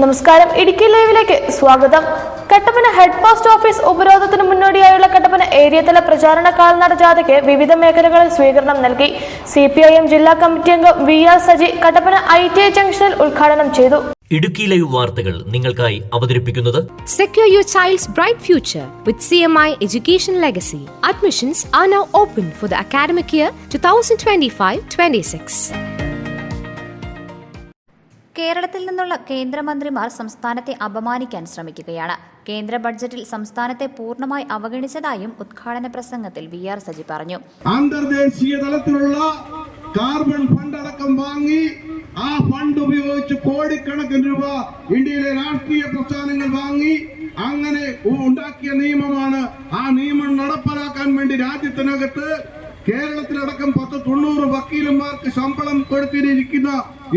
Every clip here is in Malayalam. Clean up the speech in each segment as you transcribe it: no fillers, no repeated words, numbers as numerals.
നമസ്കാരം. ഇടുക്കി ലൈവിലേക്ക് സ്വാഗതം. കട്ടപ്പന ഹെഡ് പോസ്റ്റ് ഓഫീസ് ഉപരോധത്തിന് മുന്നോടിയായുള്ള കട്ടപ്പന ഏരിയതല പ്രചാരണ കാൽനട ജാഥയ്ക്ക് വിവിധ മേഖലകളിൽ സ്വീകരണം നൽകി. CPIM ജില്ലാ കമ്മിറ്റി അംഗം VR സജി കട്ടപ്പന ITI ജംഗ്ഷനിൽ ഉദ്ഘാടനം ചെയ്തു. ഇടുക്കി ലൈവ് വാർത്തകൾ നിങ്ങൾക്കായി അവതരിപ്പിക്കുന്നത് Secure your child's bright future with CMI Education Legacy. Admissions are now open for the academic year 2025-26. കേരളത്തിൽ നിന്നുള്ള കേന്ദ്രമന്ത്രിമാർ സംസ്ഥാനത്തെ അപമാനിക്കാൻ ശ്രമിക്കുകയാണ്. കേന്ദ്ര ബഡ്ജറ്റിൽ സംസ്ഥാനത്തെ പൂർണ്ണമായി അവഗണിച്ചതായും ഉദ്ഘാടന പ്രസംഗത്തിൽ VR സജി പറഞ്ഞു. അന്തർദേശീയ തലത്തിലുള്ള കാർബൺ ഫണ്ട് അടക്കം വാങ്ങി ആ ഫണ്ട് ഉപയോഗിച്ച് കോടിക്കണക്കിന് രൂപ ഇന്ത്യയിലെ രാഷ്ട്രീയ പ്രസ്ഥാനങ്ങൾ വാങ്ങി അങ്ങനെ ഉണ്ടാക്കിയ നിയമമാണ്. ആ നിയമം നടപ്പാക്കാൻ വേണ്ടി രാജ്യത്തിനകത്ത് കേരളത്തിലടക്കം 90 വക്കീലന്മാർക്ക് ശമ്പളം കൊടുത്തിരിക്കുന്ന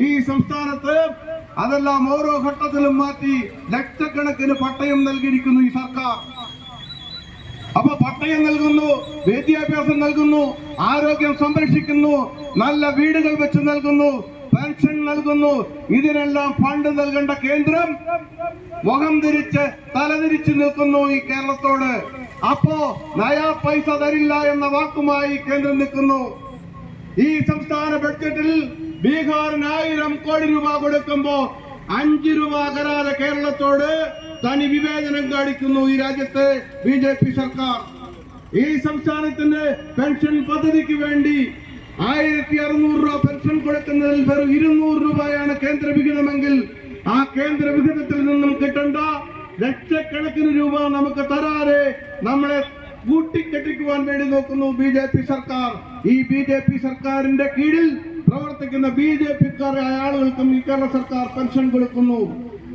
ഈ സംസ്ഥാനത്ത് അതെല്ലാം ഓരോ ഘട്ടത്തിലും മാറ്റി ലക്ഷക്കണക്കിന് പട്ടയം നൽകിയിരിക്കുന്നു ഈ സർക്കാർ. അപ്പൊ പട്ടയം നൽകുന്നു, വിദ്യാഭ്യാസം നൽകുന്നു, ആരോഗ്യം സംരക്ഷിക്കുന്നു, നല്ല വീടുകൾ വെച്ച് നൽകുന്നു, പെൻഷൻ നൽകുന്നു. ഇതിനെല്ലാം ഫണ്ട് നൽകേണ്ട കേന്ദ്രം മുഖം തിരിച്ച് തലതിരിച്ച് നിൽക്കുന്നു ഈ കേരളത്തോട്. അപ്പോ നയാ പൈസ തരില്ല എന്ന വാക്കുമായി കേന്ദ്രം നിൽക്കുന്നു. ഈ സംസ്ഥാന ബഡ്ജറ്റിൽ ബീഹാറിന് 1000 കോടി രൂപ കൊടുക്കുമ്പോ 5 രൂപ കരാറ് കേരളത്തോട് തനി വിവേചനം കാണിക്കുന്നു ഈ രാജ്യത്തെ BJP സർക്കാർ. ഈ സംസ്ഥാനത്തിന്റെ പെൻഷൻ പദ്ധതിക്ക് വേണ്ടി 1600 രൂപ പെൻഷൻ കൊടുക്കുന്നതിൽ വെറും 200 രൂപയാണ് കേന്ദ്ര വിഹിതമെങ്കിൽ ആ കേന്ദ്ര വിഹിതത്തിൽ നിന്നും കിട്ടേണ്ട ലക്ഷക്കണക്കിന് രൂപ നമുക്ക് തരാതെ നമ്മളെ കൂട്ടിക്കെട്ടിക്കുവാൻ വേണ്ടി നോക്കുന്നു BJP സർക്കാർ. ഈ BJP സർക്കാരിന്റെ കീഴിൽ പ്രവർത്തിക്കുന്ന BJP-ക്കാരായ ആളുകൾക്കും ഈ കേരള സർക്കാർ പെൻഷൻ കൊടുക്കുന്നു.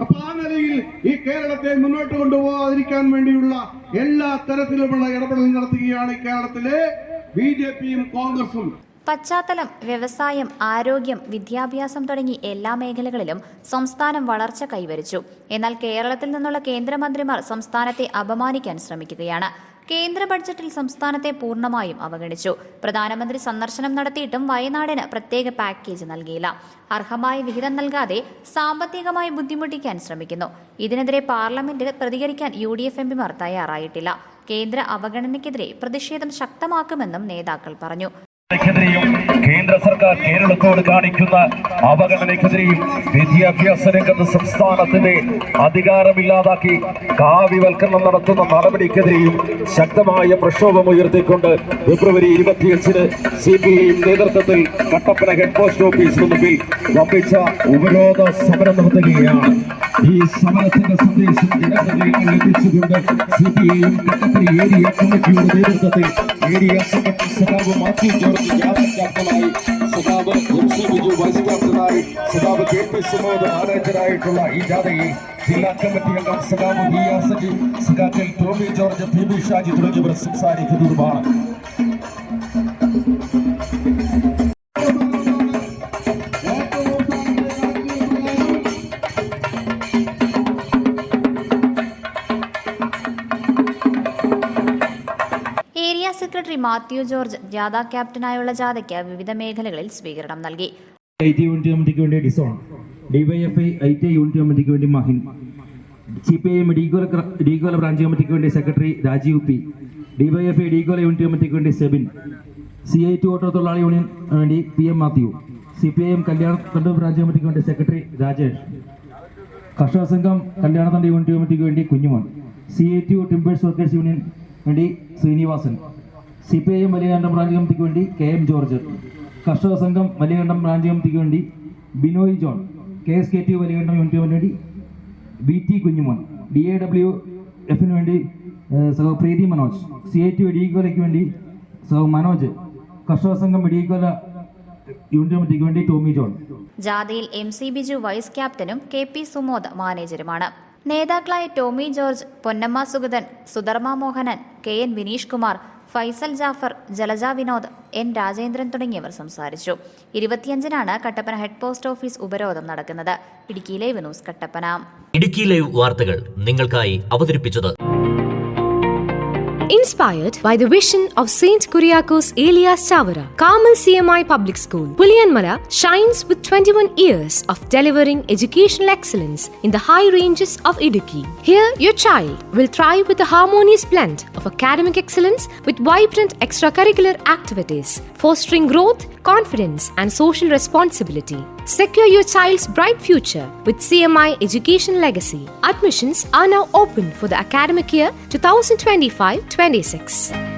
അപ്പൊ ആ നിലയിൽ ഈ കേരളത്തെ മുന്നോട്ട് കൊണ്ടുപോകാതിരിക്കാൻ വേണ്ടിയുള്ള എല്ലാ തരത്തിലുമുള്ള ഇടപെടൽ നടത്തുകയാണ് കേരളത്തിലെ BJP-യും കോൺഗ്രസും. പശ്ചാത്തലം, വ്യവസായം, ആരോഗ്യം, വിദ്യാഭ്യാസം തുടങ്ങി എല്ലാ മേഖലകളിലും സംസ്ഥാനം വളർച്ച കൈവരിച്ചു. എന്നാൽ കേരളത്തിൽ നിന്നുള്ള കേന്ദ്രമന്ത്രിമാർ സംസ്ഥാനത്തെ അപമാനിക്കാൻ ശ്രമിക്കുകയാണ്. കേന്ദ്ര ബഡ്ജറ്റിൽ സംസ്ഥാനത്തെ പൂർണ്ണമായും അവഗണിച്ചു. പ്രധാനമന്ത്രി സന്ദർശനം നടത്തിയിട്ടും വയനാടിന് പ്രത്യേക പാക്കേജ് നൽകിയില്ല. അർഹമായ വിഹിതം നൽകാതെ സാമ്പത്തികമായി ബുദ്ധിമുട്ടിക്കാൻ ശ്രമിക്കുന്നു. ഇതിനെതിരെ പാർലമെന്റിൽ പ്രതികരിക്കാൻ UDF MPമാർ തയ്യാറായിട്ടില്ല. കേന്ദ്ര അവഗണനയ്ക്കെതിരെ പ്രതിഷേധം ശക്തമാക്കുമെന്നും നേതാക്കൾ പറഞ്ഞു. കേന്ദ്ര സർക്കാർ കേരളത്തോട് കാണിക്കുന്ന അവഗണനയ്ക്കെതിരെയും വിദ്യാഭ്യാസ രംഗത്ത് സംസ്ഥാനത്തിന്റെ അധികാരമില്ലാതാക്കി കാവ്യവൽക്കരണം നടത്തുന്ന നടപടിക്കെതിരെയും ശക്തമായ പ്രക്ഷോഭം ഉയർത്തിക്കൊണ്ട് ഫെബ്രുവരി 25-ന് CPIM നേതൃത്വത്തിൽ കട്ടപ്പന ഹെഡ് പോസ്റ്റ് ഓഫീസിന് മുമ്പിൽ വമ്പിച്ച ഉപരോധ സമരം നടത്തുകയാണ്. ഈ സമരത്തിന്റെ സന്ദേശം ജനപ്രതിനിധികൾ എത്തിച്ചുകൊണ്ട് CPIM കട്ടപ്പന ഏരിയ കമ്മിറ്റിയുടെ നേതൃത്വത്തിൽ ഏരിയ സെക്രട്ടറി സഖാവ് മാത്യു ജോർജ് ക്യാപ്റ്റനായി, സഖാവ് MC ബിജു വൈസ് ക്യാപ്റ്റനായി, സഖാവ് KP സുമോദ് മാനേജറായിട്ടുള്ള ഈ ജാഥയിൽ ജില്ലാ കമ്മിറ്റി അംഗം സഖാവ് VR സജി, സഖാക്കൾ ടോമി ജോർജ്, PB ഷാജി തുടങ്ങിയവർ സംസാരിക്കുന്നതുമാണ്. ഏരിയ സെക്രട്ടറി മാത്യു ജോർജ് ജാഥ ക്യാപ്റ്റനായുള്ള ജാഥയ്ക്ക് വിവിധ മേഖലകളിൽ സ്വീകരണം നൽകി. IT യൂണിറ്റ് കമ്മിറ്റിക്ക് വേണ്ടി ഡിസോൺ, DYFI ITI യൂണിറ്റ് കമ്മിറ്റിക്ക് വേണ്ടി മഹിൻ, CPIM ഡീഗോല ബ്രാഞ്ച് കമ്മിറ്റിക്ക് വേണ്ടി സെക്രട്ടറി രാജീവ് P, DYFI ഡീഗോല യൂണിറ്റ് കമ്മിറ്റിക്ക് വേണ്ടി സെബിൻ, CIT ഓട്ടോ തൊഴിലാളി യൂണിയൻ വേണ്ടി PM മാത്യു, CPIM കല്യാണത്തണ്ട് ബ്രാഞ്ച് കമ്മിറ്റിക്ക് വേണ്ടി സെക്രട്ടറി രാജേഷ്, കർഷക സംഘം കല്യാണത്തണ്ട് യൂണിറ്റ് കമ്മിറ്റിക്ക് വേണ്ടി Kunjumon, CITU timbers workers union വേണ്ടി ശ്രീനിവാസൻ, CPIM വലിയകണ്ഠം ബ്രാഞ്ച് കമ്മിറ്റിക്ക് വേണ്ടി KM ജോർജ്, കർഷക സംഘം വലിയകണ്ഠം ബ്രാഞ്ച് കമ്മിറ്റിക്ക് വേണ്ടി ബിനോയ് ജോൺ, KSKTU വലിയകണ്ഠം യൂണിറ്റിന് വേണ്ടി BT കുഞ്ഞുമോൻ, DAWF-ന് വേണ്ടി പ്രീതി മനോജ്, CITU ഇടീകോലയ്ക്ക് വേണ്ടി മനോജ്, കർഷക സംഘം ഇടീകോല യൂണിറ്റ് കമ്മിറ്റിക്ക് വേണ്ടി ടോമി ജോൺ. ജാഥയിൽ MC ബിജു വൈസ് ക്യാപ്റ്റനും KP സുമോദ് മാനേജരുമാണ്. നേതാക്കളായ ടോമി ജോർജ്, പൊന്നമ്മ സുഗതൻ, സുധർമ്മ മോഹനൻ, KN വിനീഷ് കുമാർ, ഫൈസൽ ജാഫർ, ജലജ വിനോദ്, N രാജേന്ദ്രൻ തുടങ്ങിയവർ സംസാരിച്ചു. 25-നാണ് കട്ടപ്പന ഹെഡ് പോസ്റ്റ് ഓഫീസ് ഉപരോധം നടക്കുന്നത്. Idukki live news Kattappana. Idukki live വാർത്തകൾ നിങ്ങൾക്കായി അവതരിപ്പിച്ചത് inspired by the vision of Saint Kuriakose Elias Chavara. Carmel CMI Public School, Puliyanmala, shines with 21 years of delivering educational excellence in the high ranges of Idukki. Here, your child will thrive with a harmonious blend of academic excellence with vibrant extracurricular activities, fostering growth, confidence, and social responsibility. Secure your child's bright future with CMI Education Legacy. Admissions are now open for the academic year 2025-26.